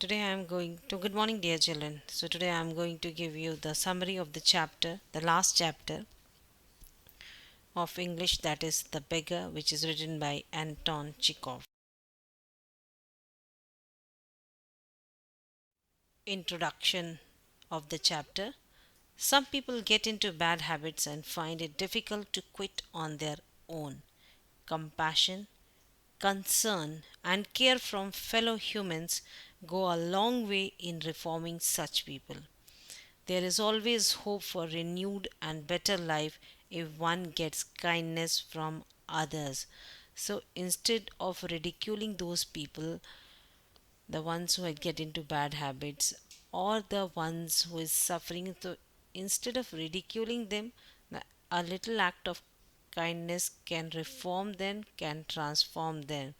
Today I am going to good morning dear children. So today I am going to give you the summary of the chapter, the last chapter of English, that is The Beggar, which is written by Anton Chekhov. Introduction of the chapter. Some people get into bad habits and find it difficult to quit on their own. Compassion, concern, and care from fellow humans go a long way in reforming such people. There is always hope for renewed and better life if one gets kindness from others. So instead of ridiculing those people, the ones who had get into bad habits or the ones who is suffering, so instead of ridiculing them, a little act of kindness can reform them, can transform them.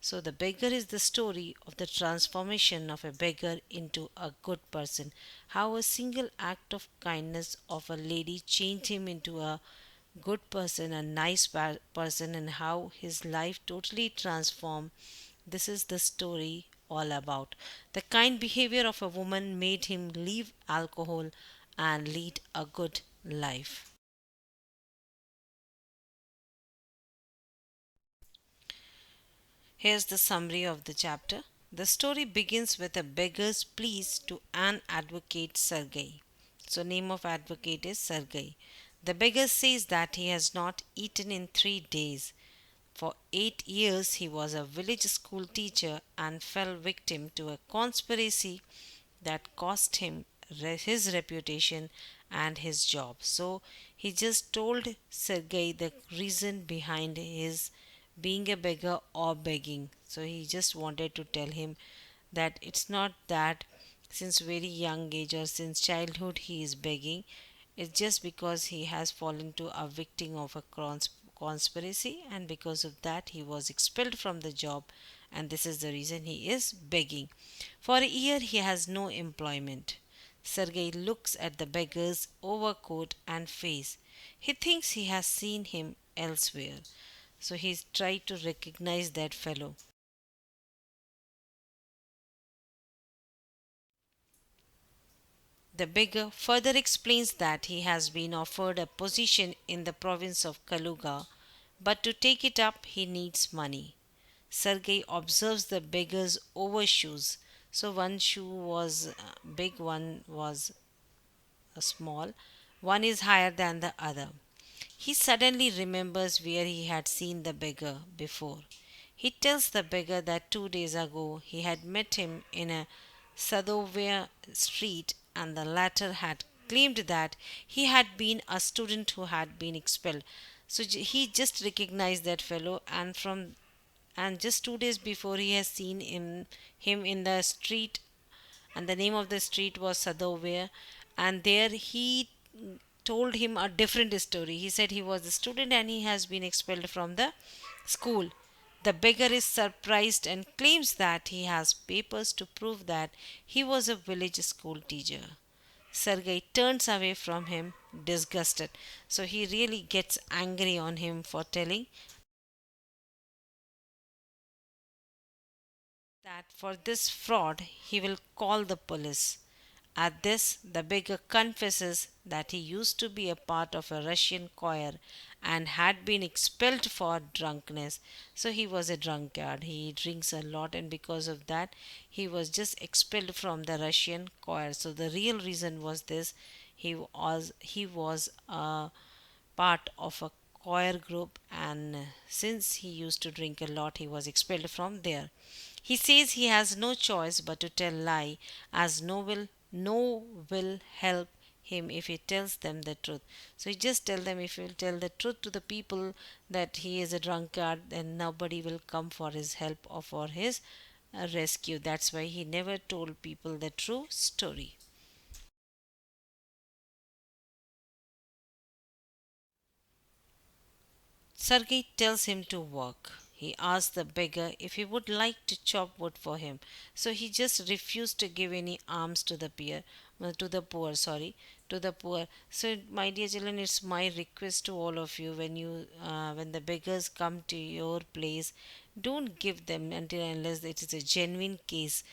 So the beggar is the story of the transformation of a beggar into a good person. How a single act of kindness of a lady changed him into a good person, a nice person, and how his life totally transformed. This is the story all about. The kind behavior of a woman made him leave alcohol and lead a good life. Here's the summary of the chapter. The story begins with a beggar's pleas to an advocate, Sergei. So, name of advocate is Sergei. The beggar says that he has not eaten in 3 days. For 8 years, he was a village school teacher and fell victim to a conspiracy that cost him his reputation and his job. So he just told Sergei the reason behind his being a beggar or begging. So he just wanted to tell him that it's not that since very young age or since childhood he is begging. It's just because he has fallen to a victim of a conspiracy, and because of that he was expelled from the job, and this is the reason he is begging. For a year he has no employment. Sergei looks at the beggar's overcoat and face. He thinks he has seen him elsewhere. So he's tried to recognize that fellow. The beggar further explains that he has been offered a position in the province of Kaluga, but to take it up he needs money. Sergei observes the beggar's overshoes. So one shoe was big, one was small, one is higher than the other. He suddenly remembers where he had seen the beggar before. He tells the beggar that 2 days ago he had met him in a Sadovia street, and the latter had claimed that he had been a student who had been expelled. So he just recognized that fellow, and just 2 days before he has seen him in the street, and the name of the street was Sadovia, and there he told him a different story. He said he was a student and he has been expelled from the school. The beggar is surprised and claims that he has papers to prove that he was a village school teacher. Sergei turns away from him, disgusted. So he really gets angry on him for telling that for this fraud he will call the police. At this, the beggar confesses that he used to be a part of a Russian choir and had been expelled for drunkenness. So he was a drunkard. He drinks a lot, and because of that, he was just expelled from the Russian choir. So the real reason was this: he was a part of a choir group, and since he used to drink a lot, he was expelled from there. He says he has no choice but to tell lie, as no will help him if he tells them the truth. So he just tell them, if he will tell the truth to the people that he is a drunkard, then nobody will come for his help or for his rescue. That's why he never told people the true story. Sergei tells him to work. He asks the beggar if he would like to chop wood for him. So he just refused to give any alms to the poor, sorry, to the poor. So my dear children, it's my request to all of you, when the beggars come to your place, don't give them until unless it is a genuine case.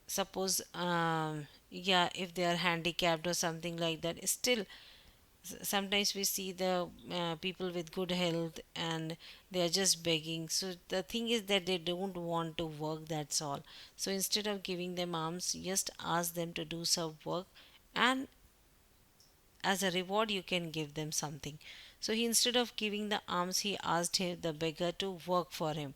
suppose yeah, if they are handicapped or something like that, still sometimes we see the people with good health and they are just begging. So the thing is that they don't want to work, that's all. So instead of giving them alms, just ask them to do some work, and as a reward you can give them something. So he, instead of giving the alms, he asked him, the beggar, to work for him.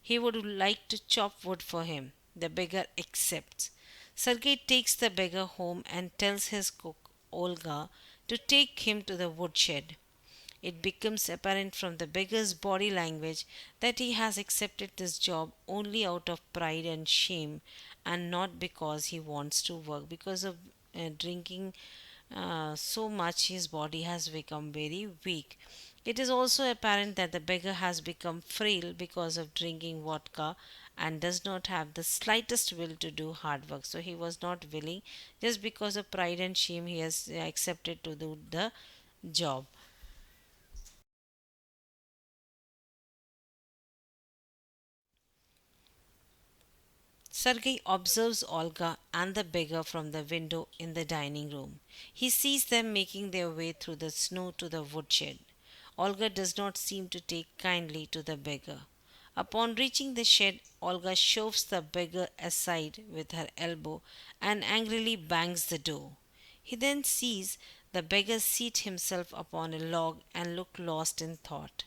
He would like to chop wood for him. The beggar accepts. Sergei takes the beggar home and tells his cook Olga to take him to the woodshed. It becomes apparent from the beggar's body language that he has accepted this job only out of pride and shame, and not because he wants to work. Because of drinking so much, his body has become very weak. It is also apparent that the beggar has become frail because of drinking vodka and does not have the slightest will to do hard work. So he was not willing, just because of pride and shame, he has accepted to do the job. Sergei observes Olga and the beggar from the window in the dining room. He sees them making their way through the snow to the woodshed. Olga does not seem to take kindly to the beggar. Upon reaching the shed, Olga shoves the beggar aside with her elbow and angrily bangs the door. He then sees the beggar seat himself upon a log and look lost in thought.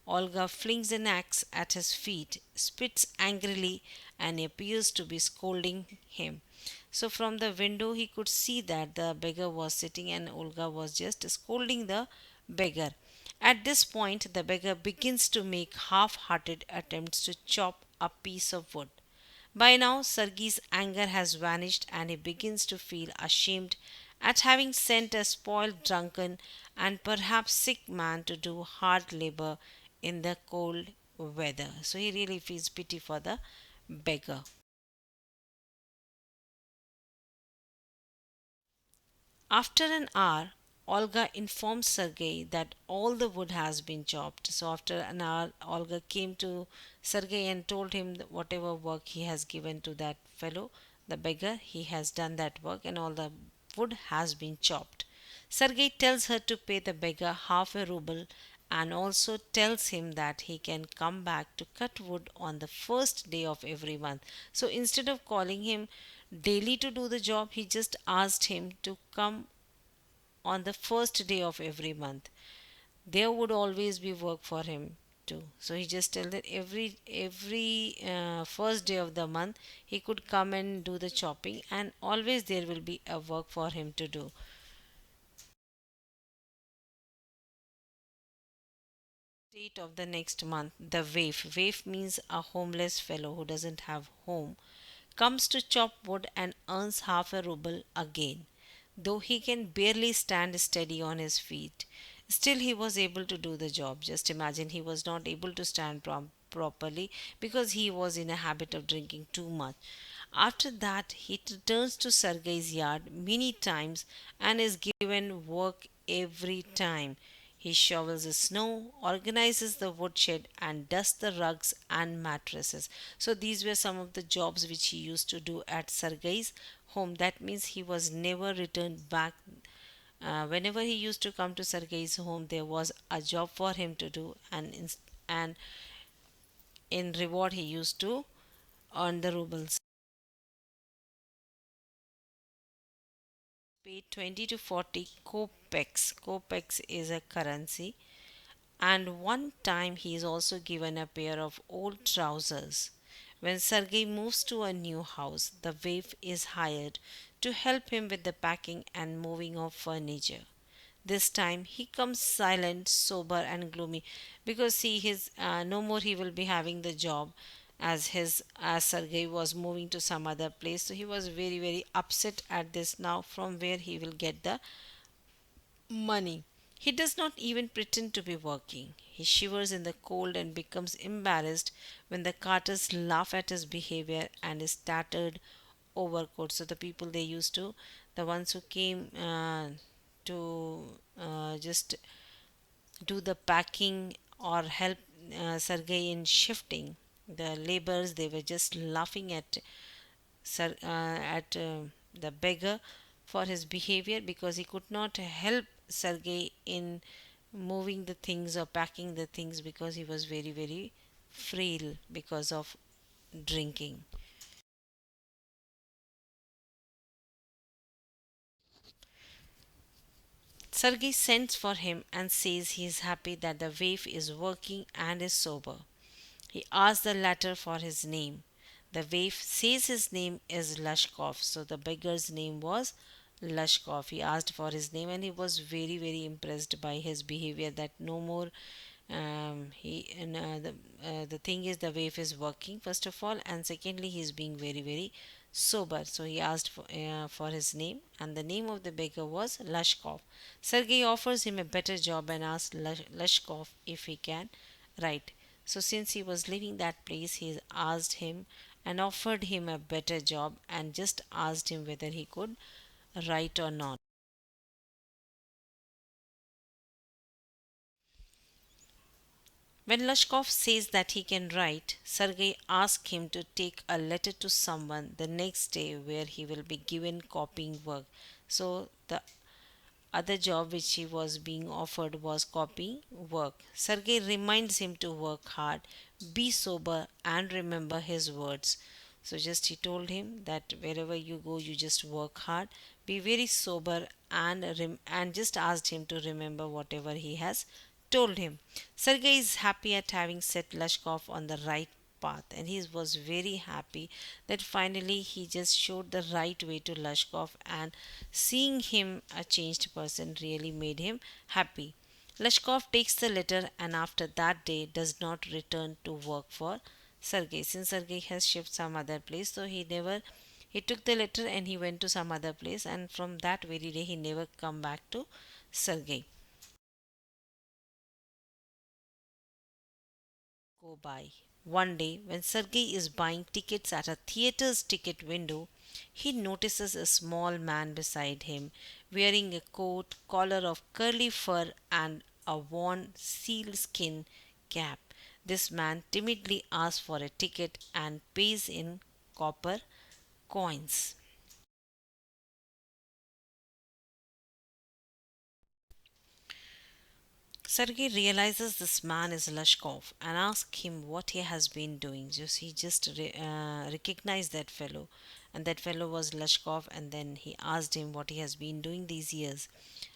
Olga flings an axe at his feet, spits angrily, and appears to be scolding him. So, from the window, he could see that the beggar was sitting and Olga was just scolding the beggar. At this point, the beggar begins to make half hearted attempts to chop a piece of wood. By now, Sergei's anger has vanished and he begins to feel ashamed at having sent a spoiled, drunken, and perhaps sick man to do hard labor in the cold weather. So he really feels pity for the beggar. After an hour, Olga informs Sergei that all the wood has been chopped. So, after an hour, Olga came to Sergei and told him that whatever work he has given to that fellow, the beggar, he has done that work and all the wood has been chopped. Sergei tells her to pay the beggar half a ruble and also tells him that he can come back to cut wood on the first day of every month. So instead of calling him daily to do the job, he just asked him to come on the first day of every month. There would always be work for him too. So he just tell that every first day of the month he could come and do the chopping, and always there will be a work for him to do. Date of the next month, the waif. Waif means a homeless fellow who doesn't have home. Comes to chop wood and earns half a ruble again. Though he can barely stand steady on his feet, still he was able to do the job. Just imagine, he was not able to stand properly because he was in a habit of drinking too much. After that, he returns to Sergei's yard many times and is given work every time. He shovels the snow, organizes the woodshed, and dusts the rugs and mattresses. So, these were some of the jobs which he used to do at Sergei's home. That means he was never returned back. Whenever he used to come to Sergei's home, there was a job for him to do, and in reward, he used to earn the rubles. Paid 20 to 40 kopecks. Kopecks is a currency. And one time he is also given a pair of old trousers. When Sergei moves to a new house, the waif is hired to help him with the packing and moving of furniture. This time he comes silent, sober, and gloomy because see, his no more he will be having the job as Sergei was moving to some other place. So he was very upset at this now from where he will get the money. He does not even pretend to be working. He shivers in the cold and becomes embarrassed when the carters laugh at his behavior and his tattered overcoat. So the people they used to, the ones who came to just do the packing or help Sergei in shifting the labors, they were just laughing at the beggar for his behavior, because he could not help Sergei in moving the things or packing the things, because he was very, very frail because of drinking. Sergei sends for him and says he is happy that the waif is working and is sober. He asks the latter for his name. The waif says his name is Lashkov, so the beggar's name was Lashkov. He asked for his name and he was very, very impressed by his behavior, that no more he and the thing is, the waif is working first of all, and secondly he is being very, very sober. So he asked for his name, and the name of the beggar was Lashkov. Sergei offers him a better job and asks Lashkov if he can write. So since he was leaving that place, he asked him and offered him a better job, and just asked him whether he could write or not. When Lashkov says that he can write, Sergei asks him to take a letter to someone the next day where he will be given copying work. So the other job which he was being offered was copying work. Sergei reminds him to work hard, be sober, and remember his words. So just he told him that wherever you go, you just work hard, be very sober, and and just asked him to remember whatever he has told him. Sergei is happy at having set Lashkov on the right path, and he was very happy that finally he just showed the right way to Lashkov, and seeing him a changed person really made him happy. Lashkov takes the letter and after that day does not return to work for Sergei. Since Sergei has shifted some other place, so he took the letter and he went to some other place, and from that very day he never come back to Sergei. Go by. One day, when Sergei is buying tickets at a theater's ticket window, he notices a small man beside him wearing a coat, collar of curly fur, and a worn sealskin cap. This man timidly asks for a ticket and pays in copper coins. Sergei realizes this man is Lashkov and asks him what he has been doing. He just recognized that fellow, and that fellow was Lashkov. And then he asked him what he has been doing these years.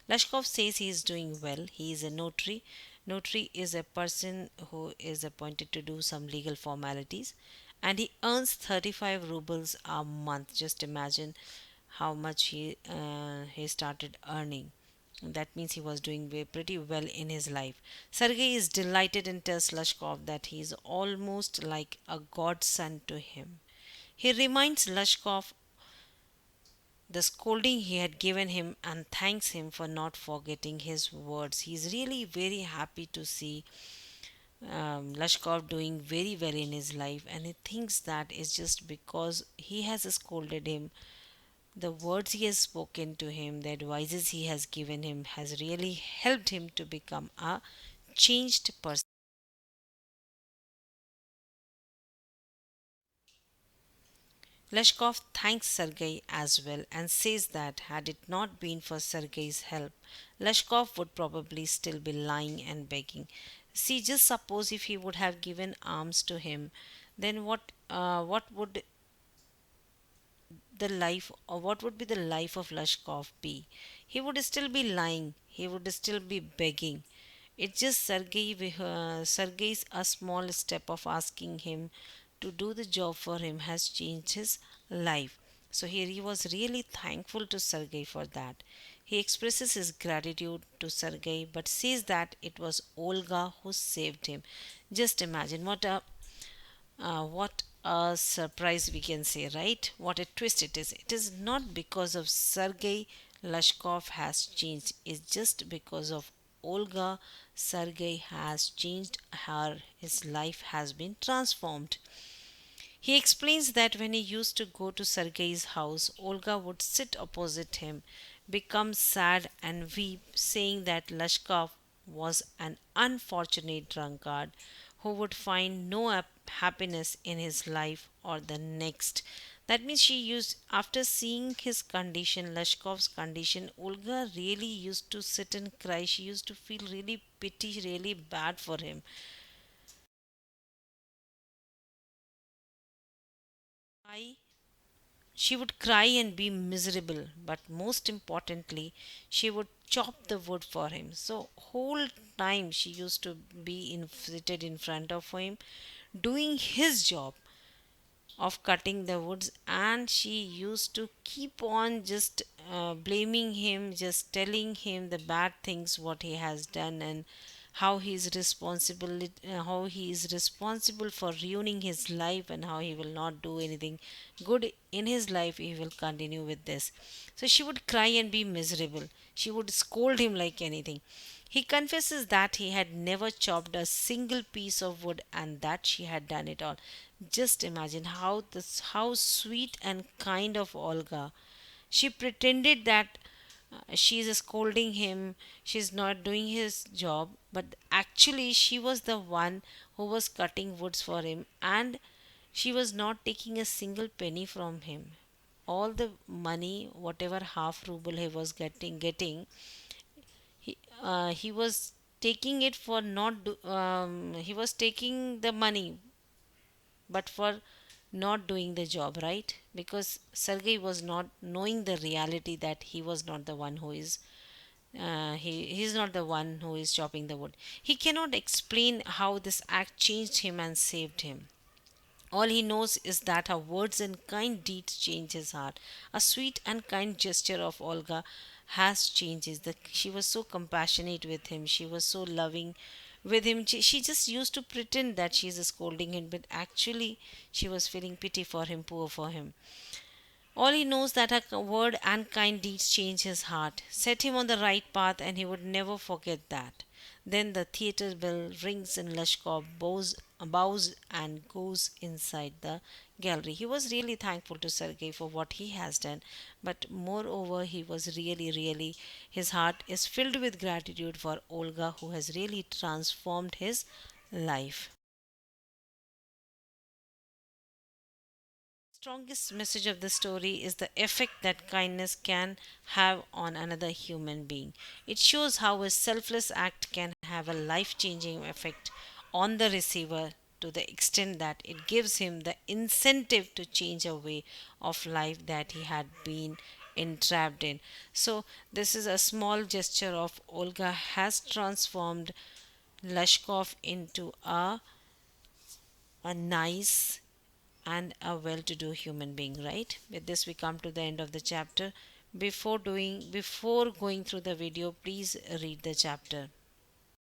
Lashkov says he is doing well. He is a notary. Notary is a person who is appointed to do some legal formalities, and he earns 35 rubles a month. Just imagine how much he started earning. That means he was doing pretty well in his life. Sergei is delighted and tells Lashkov that he is almost like a godson to him. He reminds Lashkov the scolding he had given him and thanks him for not forgetting his words. He is really very happy to see Lashkov doing very well in his life, and he thinks that is just because he has scolded him. The words he has spoken to him, the advices he has given him, has really helped him to become a changed person. Leshkov thanks Sergei as well and says that had it not been for Sergei's help, Leshkov would probably still be lying and begging. See, just suppose if he would have given alms to him, then what would the life, or what would be the life of Lashkov be? He would still be lying. He would still be begging. It's just Sergei's a small step of asking him to do the job for him has changed his life. So here he was really thankful to Sergei for that. He expresses his gratitude to Sergei but says that it was Olga who saved him. Just imagine what a surprise we can say, right? What a twist it is. It is not because of Sergei Lashkov has changed. It's just because of Olga. Sergei has changed her. His life has been transformed. He explains that when he used to go to Sergei's house, Olga would sit opposite him, become sad and weep, saying that Lashkov was an unfortunate drunkard who would find no happiness in his life or the next. That means she used, after seeing his condition, Lashkov's condition, Olga really used to sit and cry. She used to feel really pity, really bad for him. I She would cry and be miserable, but most importantly, she would chop the wood for him. So whole time she used to be seated in front of him, doing his job of cutting the woods, and she used to keep on just blaming him, just telling him the bad things what he has done, and how he is responsible for ruining his life, and how he will not do anything good in his life. He will continue with this. So she would cry and be miserable. She would scold him like anything. He confesses that he had never chopped a single piece of wood and that she had done it all. Just imagine how sweet and kind of Olga. She pretended that she is scolding him, she's not doing his job, but actually she was the one who was cutting woods for him, and she was not taking a single penny from him. All the money, whatever half ruble he was getting, he was taking it for not he was taking the money but for not doing the job, right? Because Sergei was not knowing the reality that he was not the one who is he's not the one who is chopping the wood. He cannot explain how this act changed him and saved him. All he knows is that her words and kind deeds change his heart. A sweet and kind gesture of Olga has changed his. She was so compassionate with him. She was so loving with him. She just used to pretend that she is scolding him, but actually she was feeling pity for him, poor for him. All he knows that her word and kind deeds change his heart, set him on the right path, and he would never forget that. Then the theater bell rings and Lashkov bows and goes inside the gallery. He was really thankful to Sergei for what he has done, but moreover, he was really, his heart is filled with gratitude for Olga, who has really transformed his life. Strongest message of the story is the effect that kindness can have on another human being. It shows how a selfless act can have a life changing effect on the receiver to the extent that it gives him the incentive to change a way of life that he had been entrapped in. So, this is a small gesture of Olga has transformed Lashkov into a nice and a well-to-do human being, right? With this we come to the end of the chapter. Before going through the video, please read the chapter.